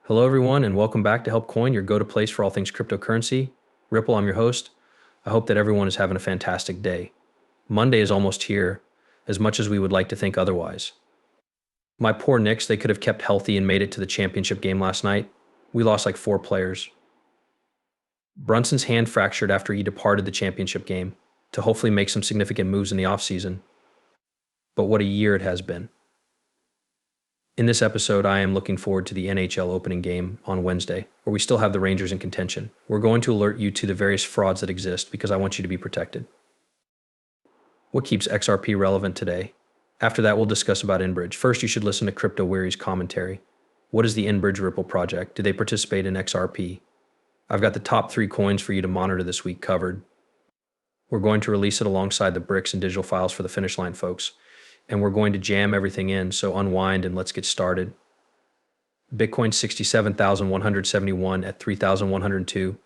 Hello, everyone, and welcome back to Help Coin, your go-to place for all things cryptocurrency. Ripple, I'm your host. I hope that everyone is having a fantastic day. Monday is almost here, as much as we would like to think otherwise. My poor Knicks, they could have kept healthy and made it to the championship game last night. We lost like 4 players. Brunson's hand fractured after he departed the championship game to hopefully make some significant moves in the offseason. But what a year it has been. In this episode, I am looking forward to the NHL opening game on Wednesday, where we still have the Rangers in contention. We're going to alert you to the various frauds that exist because I want you to be protected. What keeps XRP relevant today? After that, we'll discuss about InBridge. First, you should listen to Crypto Weary's commentary. What is the InBridge Ripple project? Do they participate in XRP? I've got the top 3 coins for you to monitor this week covered. We're going to release it alongside the bricks and digital files for the finish line, folks. And we're going to jam everything in, so unwind and let's get started. Bitcoin 67,171 at 3,102.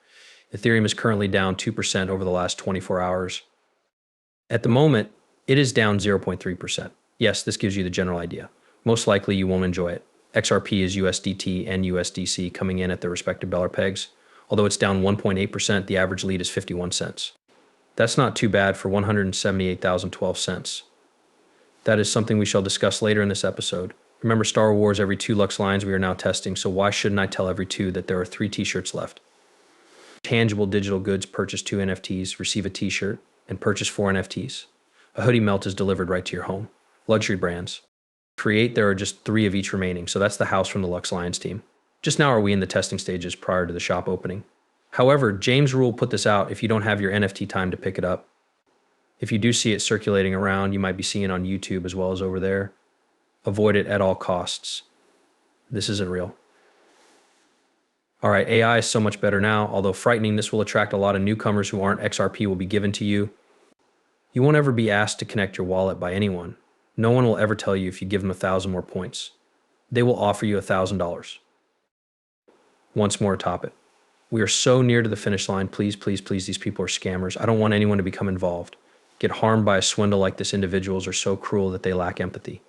Ethereum is currently down 2% over the last 24 hours. At the moment, it is down 0.3%. Yes, this gives you the general idea. Most likely you won't enjoy it. XRP is USDT and USDC coming in at their respective dollar pegs. Although it's down 1.8%, the average lead is 51 cents. That's not too bad for 178,012 cents. That is something we shall discuss later in this episode. Remember Star Wars every 2 Lux lines we are now testing, so why shouldn't I tell every 2 that there are 3 t-shirts left? Tangible digital goods, purchase 2 NFTs, receive a t-shirt, and purchase 4 NFTs. A hoodie melt is delivered right to your home. Luxury brands. Create, there are just 3 of each remaining, so that's the house from the Lux Lions team. Just now are we in the testing stages prior to the shop opening. However, James Rule put this out if you don't have your NFT time to pick it up. If you do see it circulating around, you might be seeing it on YouTube as well as over there. Avoid it at all costs. This isn't real. All right, AI is so much better now. Although frightening, this will attract a lot of newcomers who aren't XRP will be given to you. You won't ever be asked to connect your wallet by anyone. No one will ever tell you if you give them 1,000 more points. They will offer you $1,000. Once more atop it. We are so near to the finish line. Please, please, please, these people are scammers. I don't want anyone to become involved. Get harmed by a swindle like this. Individuals are so cruel that they lack empathy.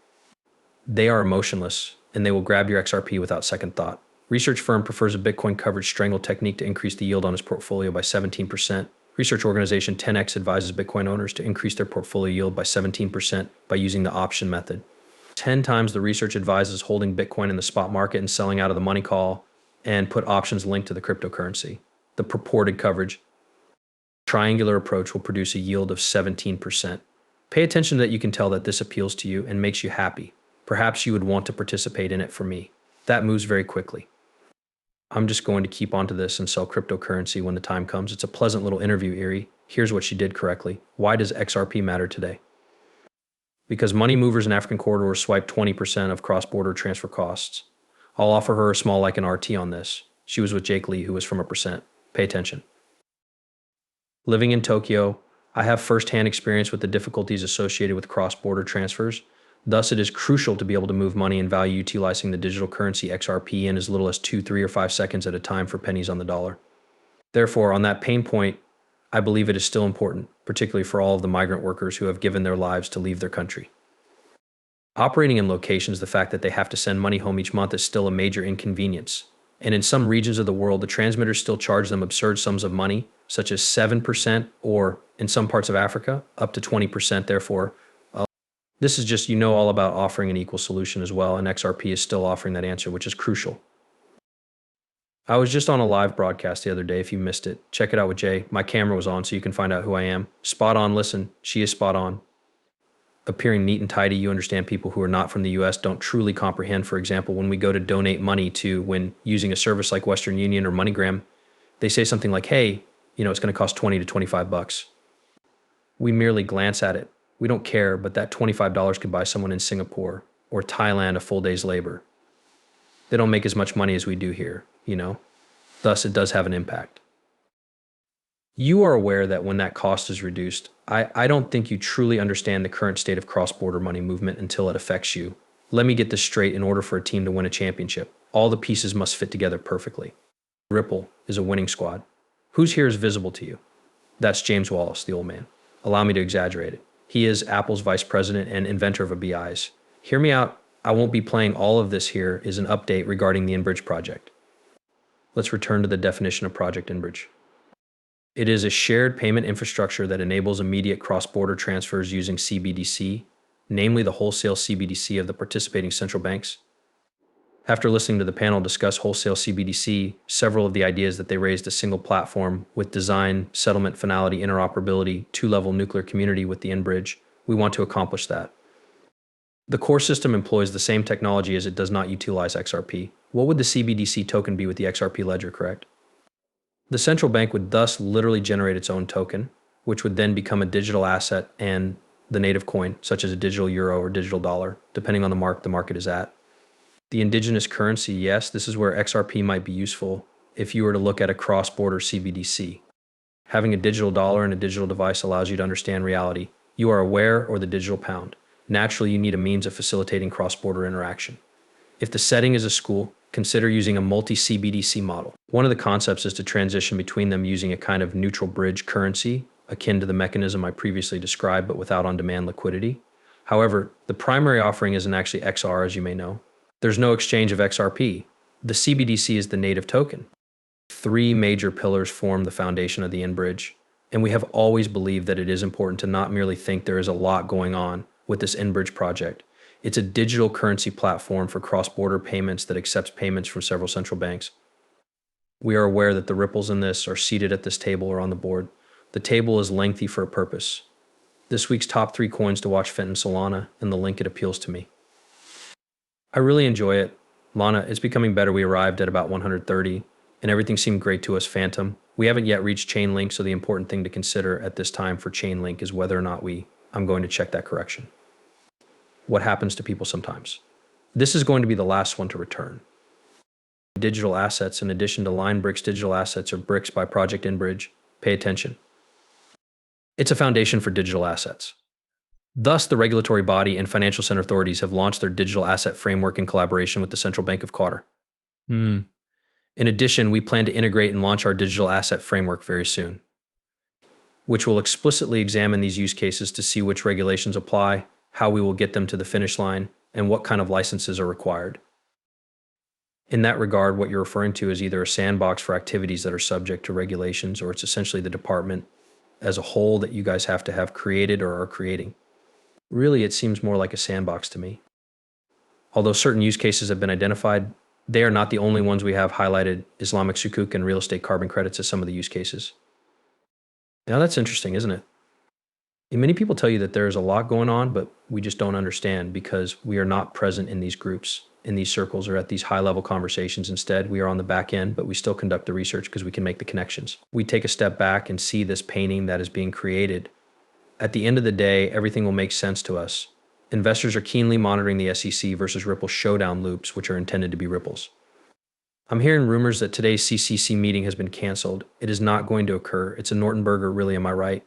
They are emotionless, and they will grab your XRP without second thought. Research firm prefers a Bitcoin coverage strangle technique to increase the yield on his portfolio by 17%. Research organization 10x advises Bitcoin owners to increase their portfolio yield by 17% by using the option method. 10 times the research advises holding Bitcoin in the spot market and selling out of the money call and put options linked to the cryptocurrency. The purported coverage triangular approach will produce a yield of 17%. Pay attention that you can tell that this appeals to you and makes you happy. Perhaps you would want to participate in it for me. That moves very quickly. I'm just going to keep onto this and sell cryptocurrency when the time comes. It's a pleasant little interview, Erie. Here's what she did correctly. Why does XRP matter today? Because money movers in African corridors swipe 20% of cross-border transfer costs. I'll offer her a small like an RT on this. She was with Jake Lee, who was from a percent. Pay attention. Living in Tokyo, I have firsthand experience with the difficulties associated with cross-border transfers. Thus, it is crucial to be able to move money and value utilizing the digital currency XRP in as little as 2, 3, or 5 seconds at a time for pennies on the dollar. Therefore, on that pain point, I believe it is still important, particularly for all of the migrant workers who have given their lives to leave their country. Operating in locations, the fact that they have to send money home each month is still a major inconvenience. And in some regions of the world, the transmitters still charge them absurd sums of money, such as 7%, or in some parts of Africa, up to 20%. Therefore, this is just, all about offering an equal solution as well, and XRP is still offering that answer, which is crucial. I was just on a live broadcast the other day. If you missed it, check it out with Jay. My camera was on, so you can find out who I am. Spot on, listen, she is spot on. Appearing neat and tidy, you understand people who are not from the US don't truly comprehend. For example, when we go to donate money to when using a service like Western Union or MoneyGram, they say something like, hey, it's going to cost 20 to 25 bucks. We merely glance at it. We don't care, but that $25 could buy someone in Singapore or Thailand a full day's labor. They don't make as much money as we do here, Thus, it does have an impact. You are aware that when that cost is reduced, I don't think you truly understand the current state of cross-border money movement until it affects you. Let me get this straight. In order for a team to win a championship, all the pieces must fit together perfectly. Ripple is a winning squad. Who's here is visible to you? That's James Wallace, the old man. Allow me to exaggerate it. He is Apple's vice president and inventor of BIs. Hear me out. I won't be playing all of this here is an update regarding the InBridge project. Let's return to the definition of Project MBRIDGE. It is a shared payment infrastructure that enables immediate cross-border transfers using CBDC, namely the wholesale CBDC of the participating central banks. After listening to the panel discuss wholesale CBDC, several of the ideas that they raised a single platform with design, settlement, finality, interoperability, two-level nuclear community with the MBRIDGE, we want to accomplish that. The core system employs the same technology as it does not utilize XRP. What would the CBDC token be with the XRP ledger, correct? The central bank would thus literally generate its own token, which would then become a digital asset and the native coin, such as a digital euro or digital dollar, depending on the market is at. The indigenous currency, yes, this is where XRP might be useful if you were to look at a cross-border CBDC. Having a digital dollar and a digital device allows you to understand reality. You are aware or the digital pound. Naturally, you need a means of facilitating cross-border interaction. If the setting is a school, consider using a multi-CBDC model. One of the concepts is to transition between them using a kind of neutral bridge currency, akin to the mechanism I previously described, but without on-demand liquidity. However, the primary offering isn't actually XR, as you may know. There's no exchange of XRP. The CBDC is the native token. Three major pillars form the foundation of the MBRIDGE, and we have always believed that it is important to not merely think there is a lot going on with this MBRIDGE project. It's a digital currency platform for cross-border payments that accepts payments from several central banks. We are aware that the ripples in this are seated at this table or on the board. The table is lengthy for a purpose. This week's top 3 coins to watch: Fenton Solana, and the link it appeals to me. I really enjoy it. Lana, it's becoming better. We arrived at about 130, and everything seemed great to us. Phantom. We haven't yet reached Chainlink, so the important thing to consider at this time for Chainlink is whether or not I'm going to check that correction. What happens to people sometimes? This is going to be the last one to return. Digital assets, in addition to Line Bricks digital assets, or BRICS by Project MBRIDGE. Pay attention. It's a foundation for digital assets. Thus, the regulatory body and financial center authorities have launched their digital asset framework in collaboration with the Central Bank of Qatar. In addition, we plan to integrate and launch our digital asset framework very soon, which will explicitly examine these use cases to see which regulations apply, how we will get them to the finish line, and what kind of licenses are required. In that regard, what you're referring to is either a sandbox for activities that are subject to regulations, or it's essentially the department as a whole that you guys have to have created or are creating. Really, it seems more like a sandbox to me. Although certain use cases have been identified, they are not the only ones we have highlighted. Islamic sukuk and real estate carbon credits as some of the use cases. Now that's interesting, isn't it? And many people tell you that there is a lot going on, but we just don't understand because we are not present in these groups, in these circles, or at these high-level conversations. Instead, we are on the back end, but we still conduct the research because we can make the connections. We take a step back and see this painting that is being created. At the end of the day, everything will make sense to us. Investors are keenly monitoring the SEC versus Ripple showdown loops, which are intended to be ripples. I'm hearing rumors that today's CCC meeting has been canceled. It is not going to occur. It's a Norton burger, really, am I right?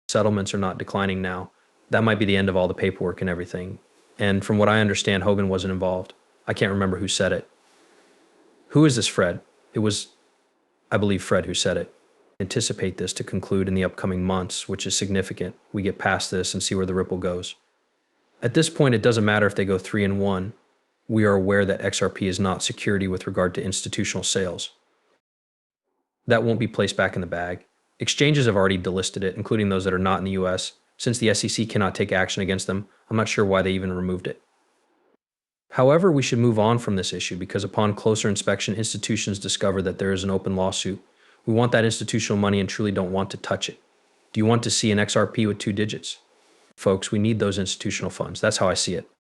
Settlements are not declining now. That might be the end of all the paperwork and everything. And from what I understand, Hogan wasn't involved. I can't remember who said it. Who is this Fred? It was, I believe, Fred who said it. Anticipate this to conclude in the upcoming months, which is significant. We get past this and see where the ripple goes. At this point, it doesn't matter if they go 3-1. We are aware that XRP is not security with regard to institutional sales. That won't be placed back in the bag. Exchanges have already delisted it, including those that are not in the US. Since the SEC cannot take action against them, I'm not sure why they even removed it. However, we should move on from this issue because upon closer inspection, institutions discover that there is an open lawsuit. We want that institutional money and truly don't want to touch it. Do you want to see an XRP with 2 digits? Folks, we need those institutional funds. That's how I see it.